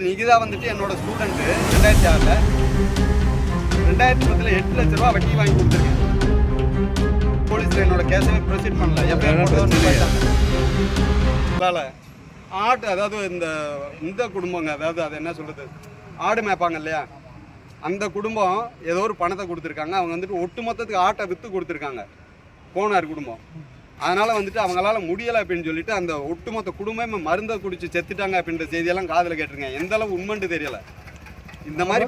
நிகிதா வந்துட்டு என்னோட ஸ்டூடெண்ட் 2006ல் 2010ல் 8 லட்ச ரூபா வட்டி வாங்கி கொடுத்துருக்கேன். போலீஸில் என்னோட கேஸவே ப்ரொசீட் பண்ணல. எப்போ ஆட்டு அதாவது இந்த குடும்பங்க, அதாவது அது என்ன சொல்கிறது, ஆடு மேய்ப்பாங்க இல்லையா, அந்த குடும்பம் ஏதோ ஒரு பணத்தை கொடுத்துருக்காங்க. அவங்க வந்துட்டு ஒட்டுமொத்தத்துக்கு ஆட்டை விற்று கொடுத்துருக்காங்க கோனார் குடும்பம். அதனால் வந்துட்டு அவங்களால முடியலை அப்படின்னு சொல்லிட்டு அந்த ஒட்டுமொத்த குடும்பமே மருந்தை குடிச்சு செத்துட்டாங்க அப்படின்ற செய்தியெல்லாம் காதில் கேட்டிருக்கேன். எந்த அளவு உண்மைன்னு தெரியலை. இந்த மாதிரி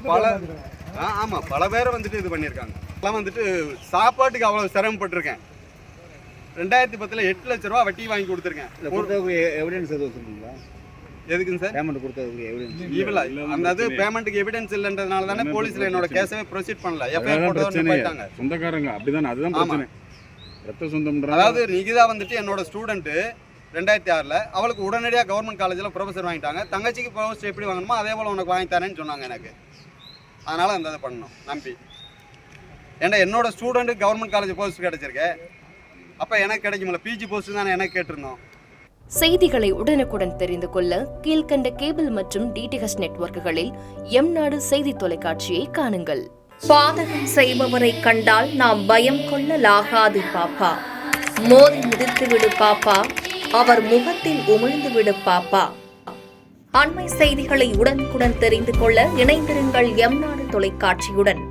ஆமாம் பல பேரை வந்துட்டு இது பண்ணியிருக்காங்க. எல்லாம் வந்துட்டு சாப்பாட்டுக்கு அவ்வளோ சிரமப்பட்டிருக்கேன். 2010ல் 8 லட்ச ரூபா வட்டி வாங்கி கொடுத்துருக்கேன். எவிடன்ஸ் எதுவும் சொல்லுங்களா? எதுக்குங்க சார்? பேமெண்ட் கொடுத்ததுக்கு எவிடன்ஸ் இல்லை, அந்த பேமெண்ட்டுக்கு எவிடன்ஸ் இல்லைன்றதுனால தானே போலீஸில் என்னோட கேஸவே ப்ரொசீட் பண்ணல. எஃப்ஐஆர் போட்டு போயிட்டாங்க. சொந்தக்காரங்க அப்படிதானே, அதுதான் பிரச்சனை. ரத்த சொந்தம். அதாவது நிகிதா வந்துட்டு என்னோட ஸ்டூடெண்ட்டு 2006ல் அவளுக்கு உடனடியாக கவர்மெண்ட் காலேஜில் ப்ரொஃபஸர் வாங்கிட்டாங்க. தங்கச்சிக்கு போஸ்ட் எப்படி வாங்கணுமோ அதே போல் உனக்கு வாங்கி தரேன்னு சொன்னாங்க எனக்கு. அதனால் அந்த இதை பண்ணணும் நம்பி. ஏன்னா என்னோட ஸ்டூடெண்ட்டுக்கு கவர்மெண்ட் காலேஜ் போஸ்ட் கிடச்சிருக்கேன். அப்போ எனக்கு கிடைக்குமில்ல, பிஜி போஸ்ட் தானே எனக்கு கேட்டிருந்தோம். செய்திகளை உடனுக்குடன் தெரிந்து கொள்ள கீழ்கண்ட கேபிள் மற்றும் டிடிஹெச் நெட்வொர்க்குகளில் எம்நாடு செய்தி தொலைக்காட்சியை காணுங்கள். பாதகம் செய்பவரை கண்டால் நாம் பயம் கொள்ளலாகாது பாப்பா. மோதி மிதித்து விடு பாப்பா, அவர் முகத்தில் உமிழ்ந்து விடு பாப்பா. அண்மை செய்திகளை உடனுக்குடன் தெரிந்து கொள்ள இணைந்திருங்கள் எம்நாடு தொலைக்காட்சியுடன்.